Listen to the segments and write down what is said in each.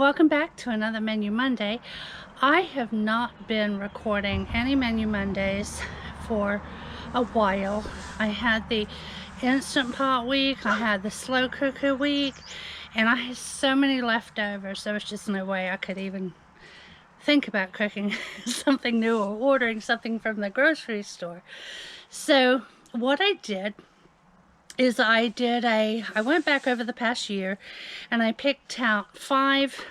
Welcome back to another Menu Monday. I have not been recording any Menu Mondays for a while. I had the Instant Pot week, I had the slow cooker week, and I had so many leftovers. There was just no way I could even think about cooking something new or ordering something from the grocery store. So what I did is I went back over the past year and I picked out 5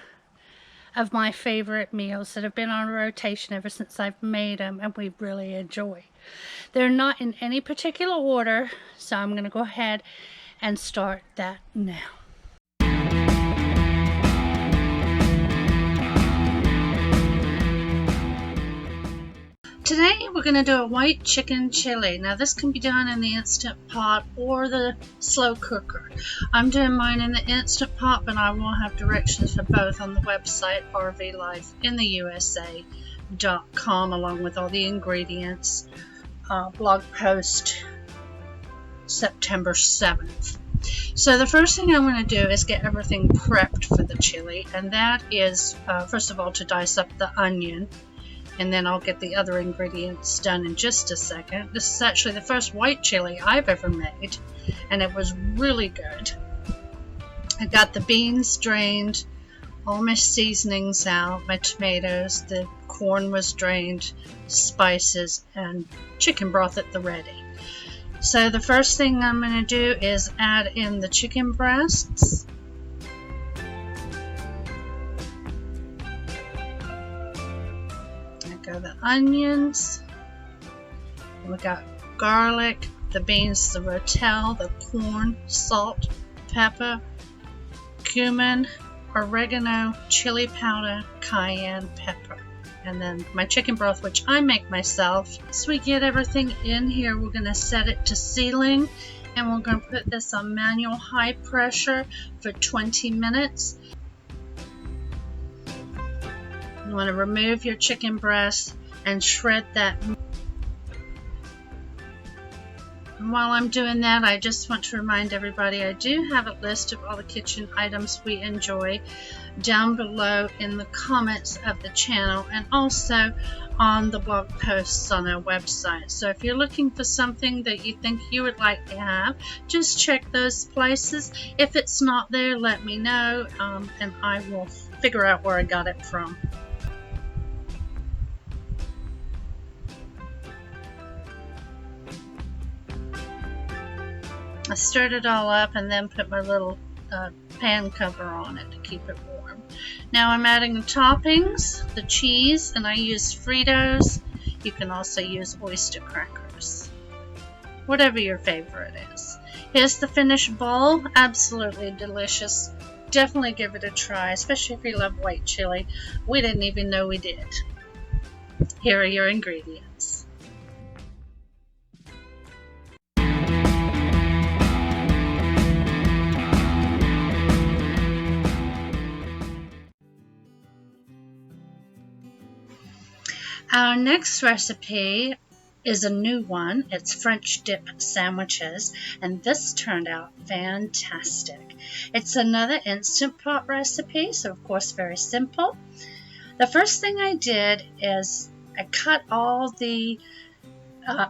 of my favorite meals that have been on rotation ever since I've made them and we really enjoy. They're not in any particular order, so I'm going to go ahead and start that now. Today we're going to do a white chicken chili. Now this can be done in the Instant Pot or the slow cooker. I'm doing mine in the Instant Pot, but I will have directions for both on the website rvlifeintheusa.com along with all the ingredients. Blog post September 7th. So the first thing I'm going to do is get everything prepped for the chili, and that is first of all to dice up the onion. And then I'll get the other ingredients done in just a second. This is actually the first white chili I've ever made, and it was really good. I got the beans drained, all my seasonings out, my tomatoes, the corn was drained, spices, and chicken broth at the ready. So the first thing I'm going to do is add in the chicken breasts. The onions, we got garlic, the beans, the rotel, the corn, salt, pepper, cumin, oregano, chili powder, cayenne pepper, and then my chicken broth, which I make myself. Once we get everything in here, we're going to set it to sealing, and we're going to put this on manual high pressure for 20 minutes. You want to remove your chicken breast and shred that. And while I'm doing that, I just want to remind everybody I do have a list of all the kitchen items we enjoy down below in the comments of the channel and also on the blog posts on our website. So if you're looking for something that you think you would like to have, just check those places. If it's not there, let me know, and I will figure out where I got it from. I stirred it all up and then put my little pan cover on it to keep it warm. Now I'm adding the toppings, the cheese, and I use Fritos. You can also use oyster crackers, whatever your favorite is. Here's the finished bowl. Absolutely delicious. Definitely give it a try, especially if you love white chili. We didn't even know we did. Here are your ingredients. Our next recipe is a new one. It's French dip sandwiches, and this turned out fantastic. It's another Instant Pot recipe, so of course very simple. The first thing I did is I cut all the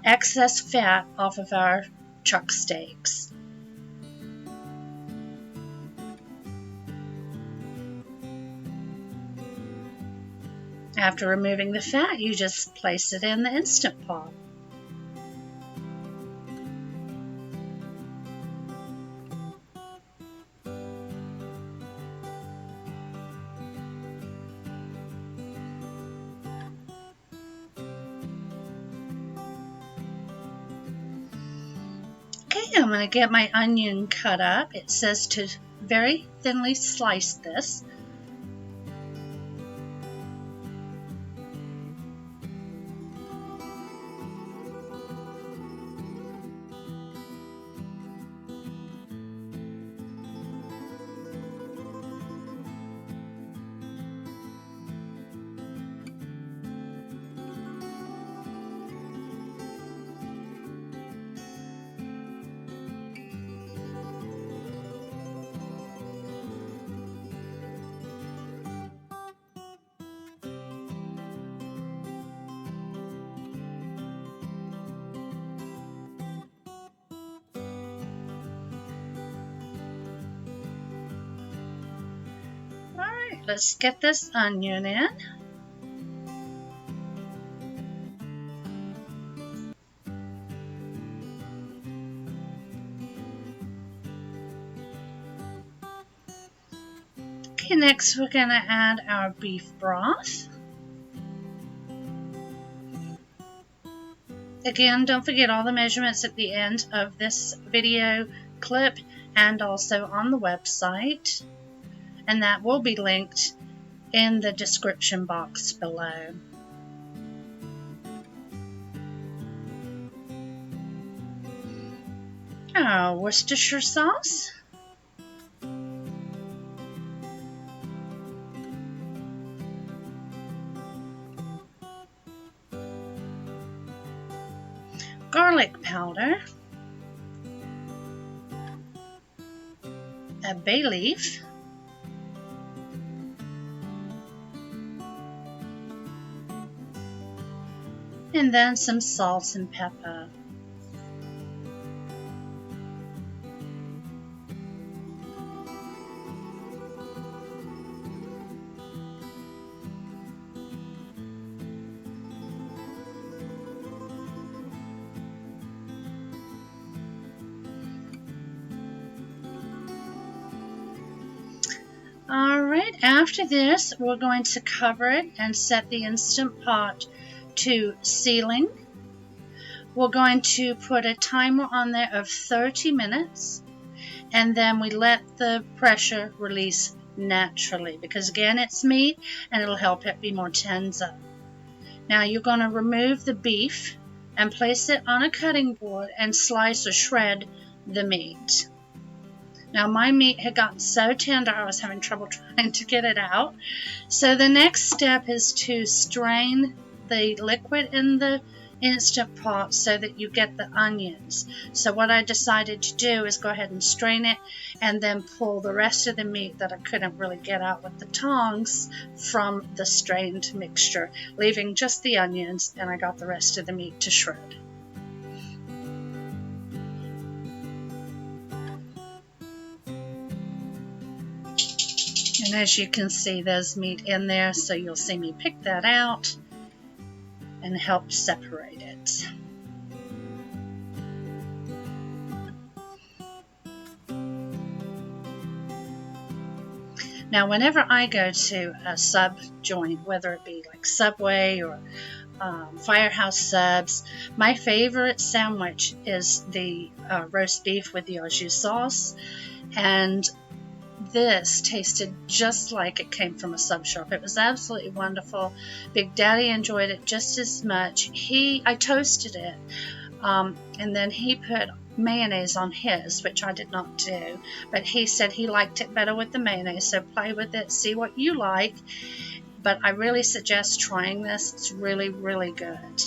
excess fat off of our chuck steaks. After removing the fat, you just place it in the Instant Pot. Okay, I'm going to get my onion cut up. It says to very thinly slice this. let's get this onion in. Okay, next we're going to add our beef broth. Again, don't forget all the measurements at the end of this video clip and also on the website, and that will be linked in the description box below. Our Worcestershire sauce. Garlic powder, a bay leaf, and then some salt and pepper. Alright, after this we're going to cover it and set the Instant Pot to sealing. We're going to put a timer on there of 30 minutes, and then we let the pressure release naturally, because again it's meat and it'll help it be more tender. Now you're going to remove the beef and place it on a cutting board and slice or shred the meat. Now my meat had gotten so tender I was having trouble trying to get it out. So the next step is to strain the liquid in the Instant Pot so that you get the onions. So what I decided to do is go ahead and strain it and then pull the rest of the meat that I couldn't really get out with the tongs from the strained mixture, leaving just the onions, and I got the rest of the meat to shred. And as you can see, there's meat in there, so you'll see me pick that out and help separate it. Now, whenever I go to a sub joint, whether it be like Subway or Firehouse Subs, my favorite sandwich is the roast beef with the au jus sauce, and this tasted just like it came from a sub shop. It was absolutely wonderful. Big Daddy enjoyed it just as much. I toasted it, and then he put mayonnaise on his, which I did not do, but he said he liked it better with the mayonnaise, so play with it, see what you like. But I really suggest trying this. It's really, really good.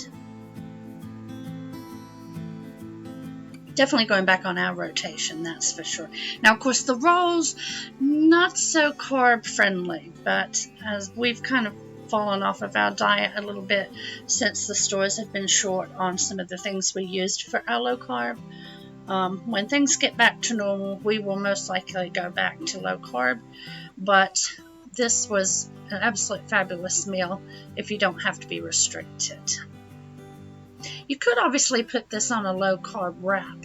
Definitely going back on our rotation, that's for sure. Now, of course, the rolls, not so carb friendly, but as we've kind of fallen off of our diet a little bit since the stores have been short on some of the things we used for our low carb. When things get back to normal, we will most likely go back to low carb, but this was an absolute fabulous meal if you don't have to be restricted. You could obviously put this on a low carb wrap.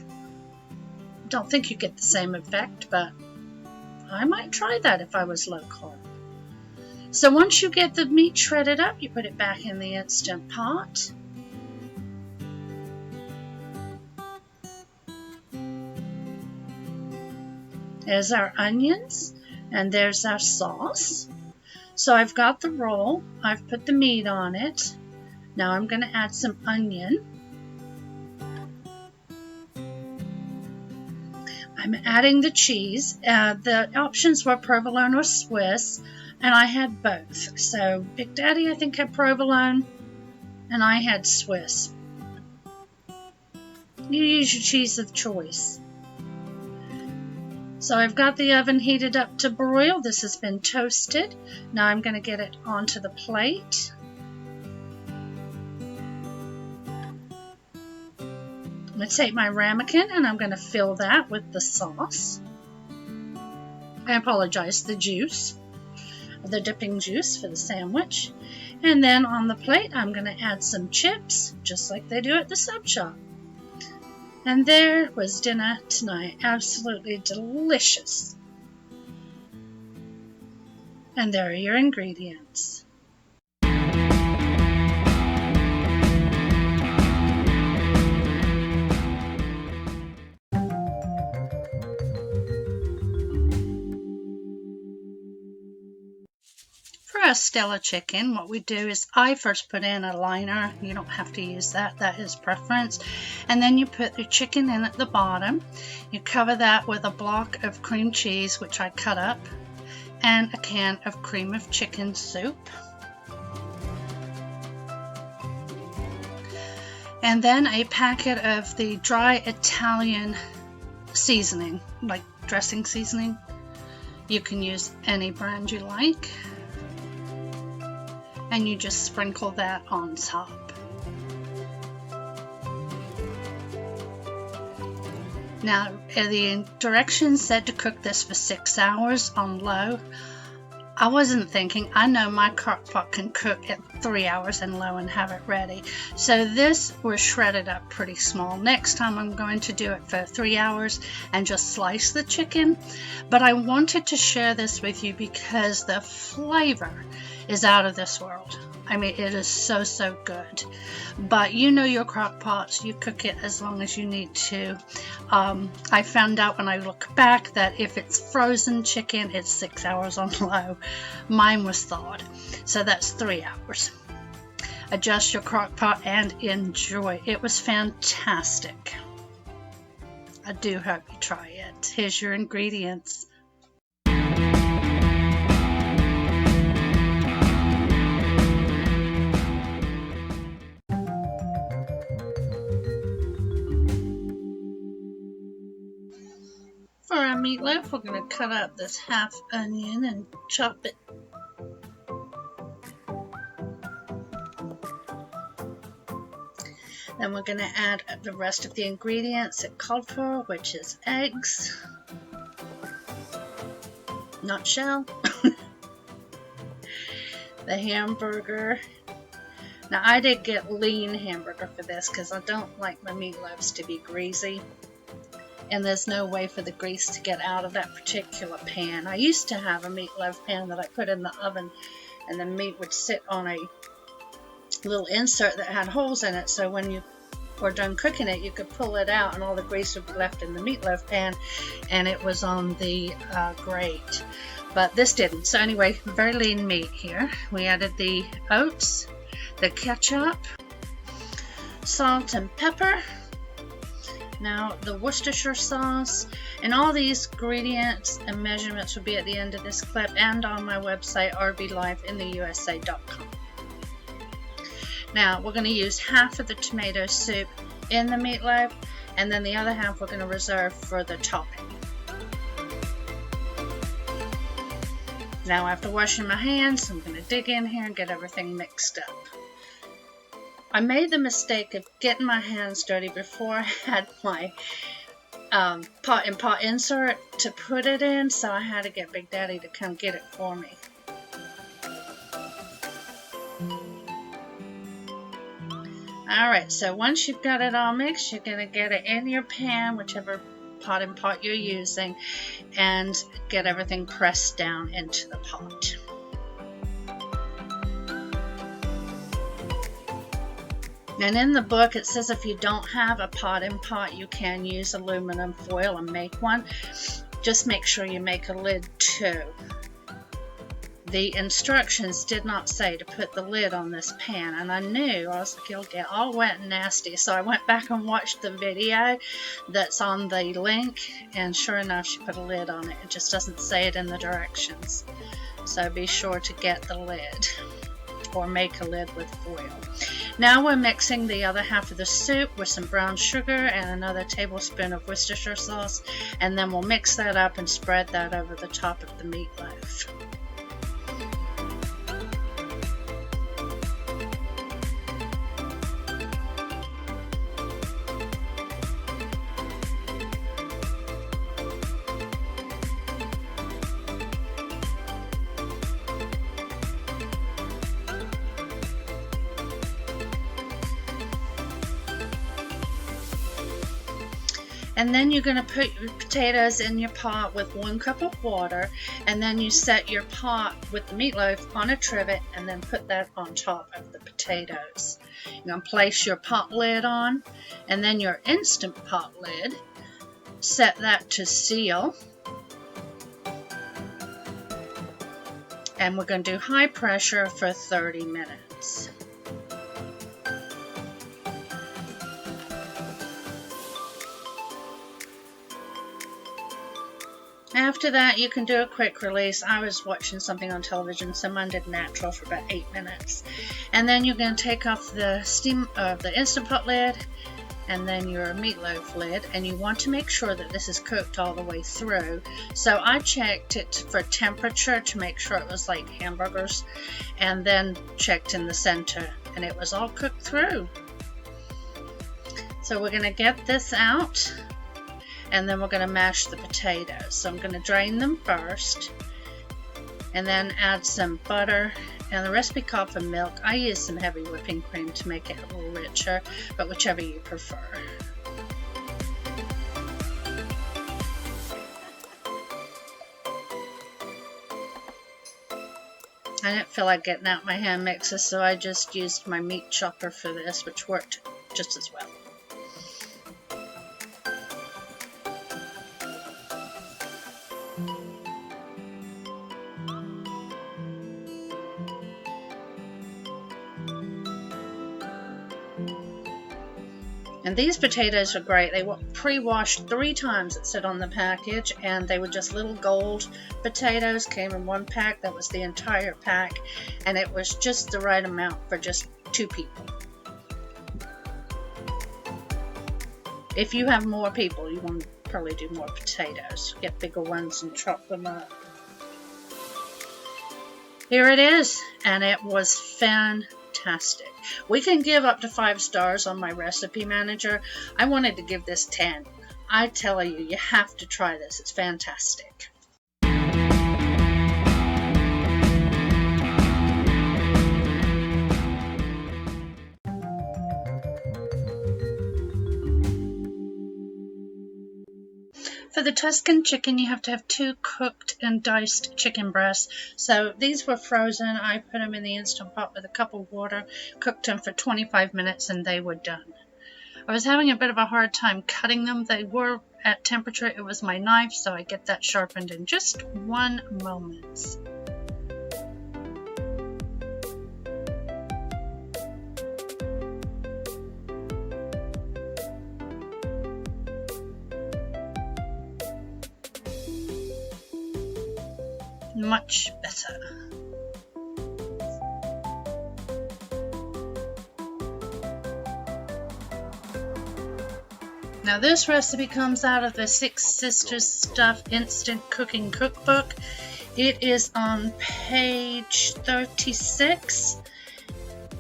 Don't think you get the same effect, but I might try that if I was low carb. So once you get the meat shredded up, you put it back in the Instant Pot. There's our onions, and there's our sauce. So I've got the roll, I've put the meat on it. Now I'm going to add some onion. I'm adding the cheese. The options were provolone or Swiss, and I had both. So Big Daddy, I think, had provolone, and I had Swiss. You use your cheese of choice. So I've got the oven heated up to broil. This has been toasted. Now I'm going to get it onto the plate. I'm going to take my ramekin and I'm going to fill that with the sauce. I apologize, the juice. the dipping juice for the sandwich. And then on the plate, I'm going to add some chips, just like they do at the sub shop. And there was dinner tonight. Absolutely delicious. And there are your ingredients. For a Stella chicken, what we do is I first put in a liner. You don't have to use that, that is preference. And then you put the chicken in at the bottom. You cover that with a block of cream cheese, which I cut up, and a can of cream of chicken soup. And then a packet of the dry Italian seasoning, like dressing seasoning. You can use any brand you like. And you just sprinkle that on top. Now, the directions said to cook this for 6 hours on low. I wasn't thinking, I know my crock pot can cook at 3 hours in low and have it ready. So this was shredded up pretty small. Next time I'm going to do it for 3 hours and just slice the chicken. But I wanted to share this with you because the flavor is out of this world. I mean, it is so, so good. But you know your crock pots, you cook it as long as you need to. I found out when I look back that if it's frozen chicken, it's 6 hours on low. Mine was thawed, so that's 3 hours. Adjust your crock pot and enjoy. It was fantastic. I do hope you try it. Here's your ingredients. For our meatloaf, we're going to cut up this half onion and chop it. Then we're going to add the rest of the ingredients it called for, which is eggs, not shell, the hamburger. Now I did get lean hamburger for this because I don't like my meatloaves to be greasy. And there's no way for the grease to get out of that particular pan. I used to have a meatloaf pan that I put in the oven, and the meat would sit on a little insert that had holes in it, so when you were done cooking it, you could pull it out and all the grease would be left in the meatloaf pan, and it was on the grate. But this didn't. So anyway, very lean meat here. We added the oats, the ketchup, salt and pepper. Now the Worcestershire sauce, and all these ingredients and measurements will be at the end of this clip and on my website rblintheusa.com. Now we're going to use half of the tomato soup in the meatloaf, and then the other half we're going to reserve for the topping. Now after washing my hands, I'm going to dig in here and get everything mixed up. I made the mistake of getting my hands dirty before I had my pot and pot insert to put it in, so I had to get Big Daddy to come get it for me. Alright, so once you've got it all mixed, you're going to get it in your pan, whichever pot and pot you're using, and get everything pressed down into the pot. And in the book it says if you don't have a pot and pot, you can use aluminum foil and make one. Just make sure you make a lid too. The instructions did not say to put the lid on this pan, and I knew I was like, it'll get all wet and nasty, so I went back and watched the video that's on the link, and sure enough she put a lid on it. It just doesn't say it in the directions, so be sure to get the lid or make a lid with foil. Now we're mixing the other half of the soup with some brown sugar and another tablespoon of Worcestershire sauce, and then we'll mix that up and spread that over the top of the meatloaf. And then you're going to put your potatoes in your pot with 1 cup of water, and then you set your pot with the meatloaf on a trivet and then put that on top of the potatoes. You're going to place your pot lid on, and then your Instant Pot lid, set that to seal. And we're going to do high pressure for 30 minutes. After that, you can do a quick release. I was watching something on television, someone did natural for about 8 minutes. And then you're going to take off the steam of the Instant Pot lid and then your meatloaf lid, and you want to make sure that this is cooked all the way through. So I checked it for temperature to make sure it was like hamburgers, and then checked in the center, and it was all cooked through. So we're going to get this out, and then we're going to mash the potatoes. So I'm going to drain them first, and then add some butter. And the recipe called for milk. I use some heavy whipping cream to make it a little richer, but whichever you prefer. I didn't feel like getting out my hand mixer, so I just used my meat chopper for this, which worked just as well. And these potatoes are great. They were pre-washed 3 times, it said on the package, and they were just little gold potatoes, came in 1 pack. That was the entire pack, and it was just the right amount for just 2 people. If you have more people, you want to probably do more potatoes. Get bigger ones and chop them up. Here it is, and it was fantastic. We can give up to 5 stars on my recipe manager. I wanted to give this 10. I tell you, you have to try this. It's fantastic. For the Tuscan chicken, you have to have 2 cooked and diced chicken breasts. So these were frozen. I put them in the Instant Pot with a cup of water, cooked them for 25 minutes, and they were done. I was having a bit of a hard time cutting them. They were at temperature. It was my knife, so I get that sharpened in just 1 moment. Much better. Now this recipe comes out of the Six Sisters Stuff Instant Cooking Cookbook. It is on page 36.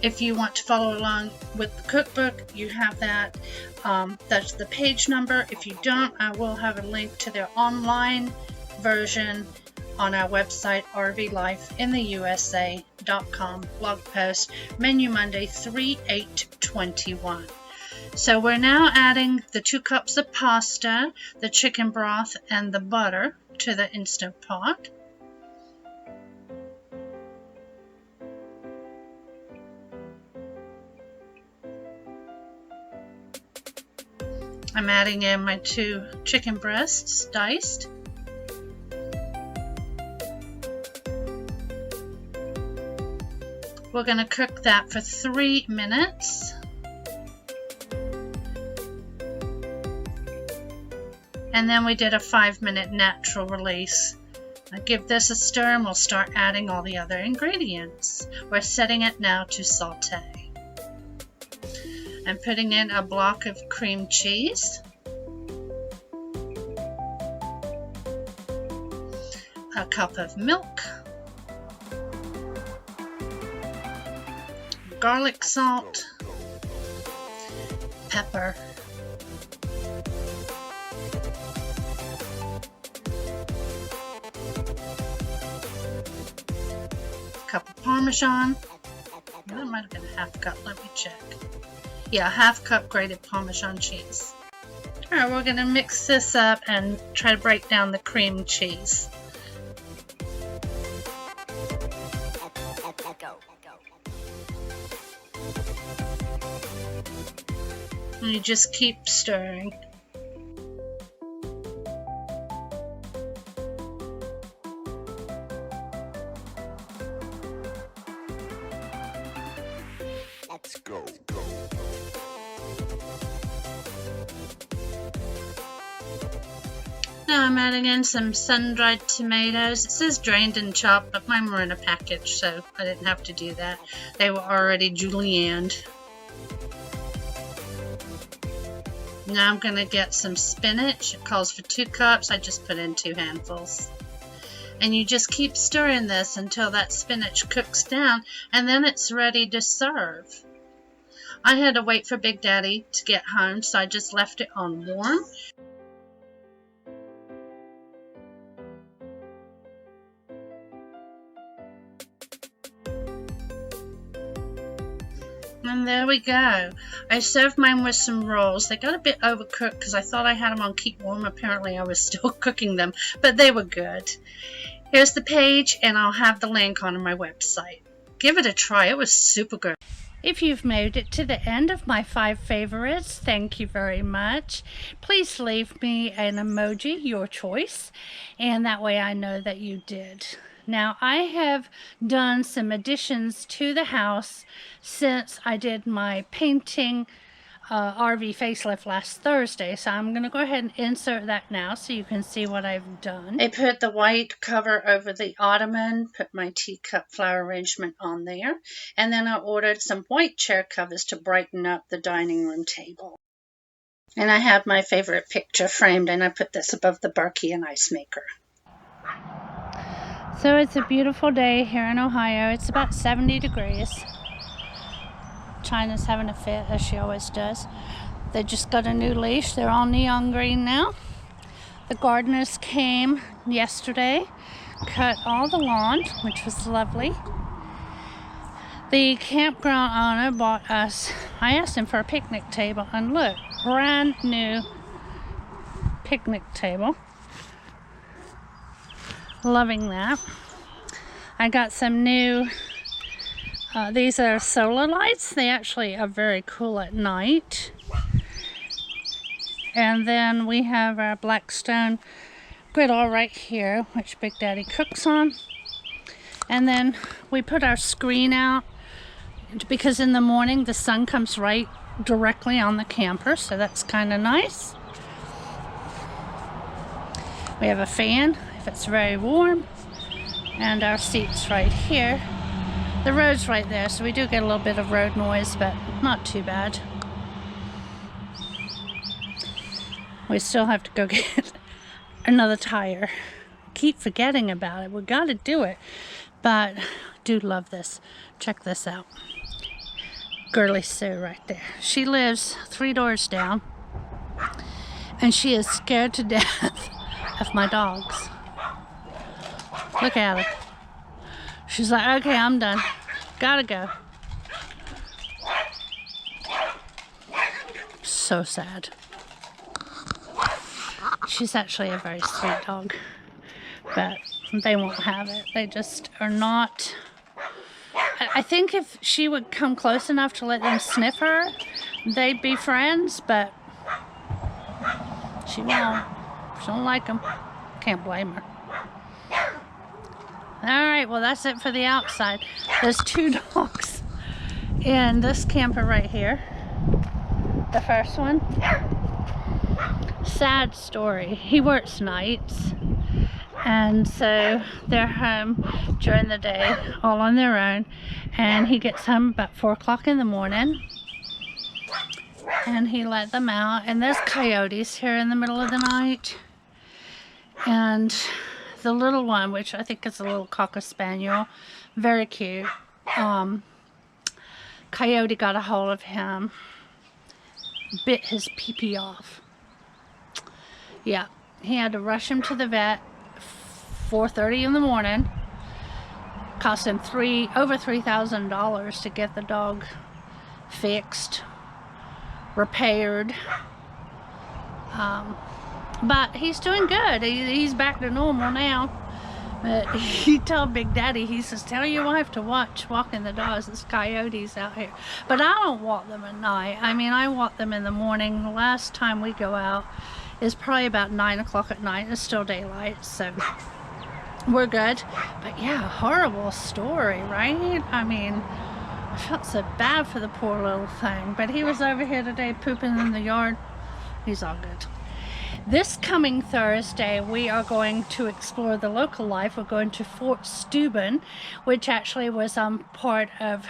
If you want to follow along with the cookbook, you have that. That's the page number. If you don't, I will have a link to their online version on our website, rvlifeintheusa.com, blog post, Menu Monday 3/8/21. So we're now adding the 2 cups of pasta, the chicken broth, and the butter to the Instant Pot. I'm adding in my 2 chicken breasts, diced. We're going to cook that for 3 minutes. And then we did a 5-minute natural release. I'll give this a stir and we'll start adding all the other ingredients. We're setting it now to saute. I'm putting in a block of cream cheese, a cup of milk, garlic salt, pepper, a cup of Parmesan. That might have been a half cup, let me check. Yeah, a half cup grated Parmesan cheese. Alright, we're going to mix this up and try to break down the cream cheese. And you just keep stirring. Let's go. Now I'm adding in some sun-dried tomatoes. It says drained and chopped, but mine were in a package, so I didn't have to do that. They were already julienned. Now I'm going to get some spinach. It calls for 2 cups. I just put in 2 handfuls. And you just keep stirring this until that spinach cooks down, and then it's ready to serve. I had to wait for Big Daddy to get home, so I just left it on warm. And there we go. I served mine with some rolls. They got a bit overcooked because I thought I had them on keep warm. Apparently I was still cooking them, but they were good. Here's the page, and I'll have the link on my website. Give it a try. It was super good. If you've made it to the end of my 5 favorites, thank you very much. Please leave me an emoji, your choice, and that way I know that you did. Now, I have done some additions to the house since I did my painting RV facelift last Thursday, so I'm going to go ahead and insert that now so you can see what I've done. I put the white cover over the ottoman, put my teacup flower arrangement on there, and then I ordered some white chair covers to brighten up the dining room table. And I had my favorite picture framed, and I put this above the Berkey and ice maker. So it's a beautiful day here in Ohio. It's about 70 degrees. China's having a fit, as she always does. They just got a new leash. They're all neon green now. The gardeners came yesterday, cut all the lawn, which was lovely. The campground owner bought us, I asked him for a picnic table, and look, brand new picnic table. Loving that. I got some new, these are solar lights. They actually are very cool at night. And then we have our Blackstone griddle right here, which Big Daddy cooks on. And then we put our screen out because in the morning the sun comes right directly on the camper, so that's kind of nice. We have a fan if it's very warm, and our seats right here. The road's right there, so we do get a little bit of road noise, but not too bad. We still have to go get another tire. Keep forgetting about it. We got to do it, but do love this. Check this out. Girly Sue right there. She lives 3 doors down, and she is scared to death of my dogs. Look at her. She's like, okay, I'm done. Gotta go. So sad. She's actually a very sweet dog, but they won't have it. They just are not. I think if she would come close enough to let them sniff her, they'd be friends, but she won't. She don't like them. Can't blame her. Alright, well that's it for the outside. There's 2 dogs in this camper right here. The first one. Sad story. He works nights, and so they're home during the day all on their own, and he gets home about 4 o'clock in the morning, and he let them out, and there's coyotes here in the middle of the night. And the little one, which I think is a little Cocker Spaniel, very cute, coyote got a hold of him, bit his pee-pee off. Yeah, he had to rush him to the vet, 4:30 in the morning. Cost him over $3,000 to get the dog fixed, repaired. But he's doing good. He's back to normal now. But he told Big Daddy, he says, tell your wife to watch walking the dogs. There's coyotes out here. But I don't walk them at night. I mean, I walk them in the morning. The last time we go out is probably about 9 o'clock at night. It's still daylight, so we're good. But yeah, horrible story, right? I mean, I felt so bad for the poor little thing. But he was over here today pooping in the yard. He's all good. This coming Thursday, we are going to explore the local life. We're going to Fort Steuben, which actually was part of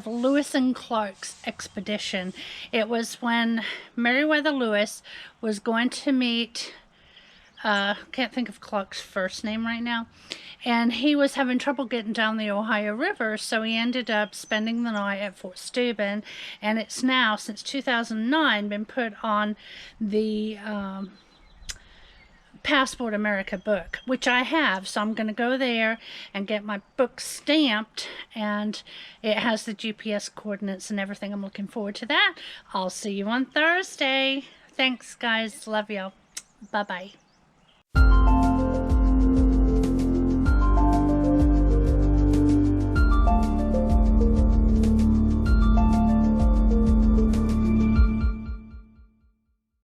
Lewis and Clark's expedition. It was when Meriwether Lewis was going to meet, can't think of Clark's first name right now, and he was having trouble getting down the Ohio River, so he ended up spending the night at Fort Steuben, and it's now, since 2009, been put on the Passport America book, which I have, so I'm going to go there and get my book stamped, and it has the GPS coordinates and everything. I'm looking forward to that. I'll see you on Thursday. Thanks, guys. Love y'all. Bye-bye.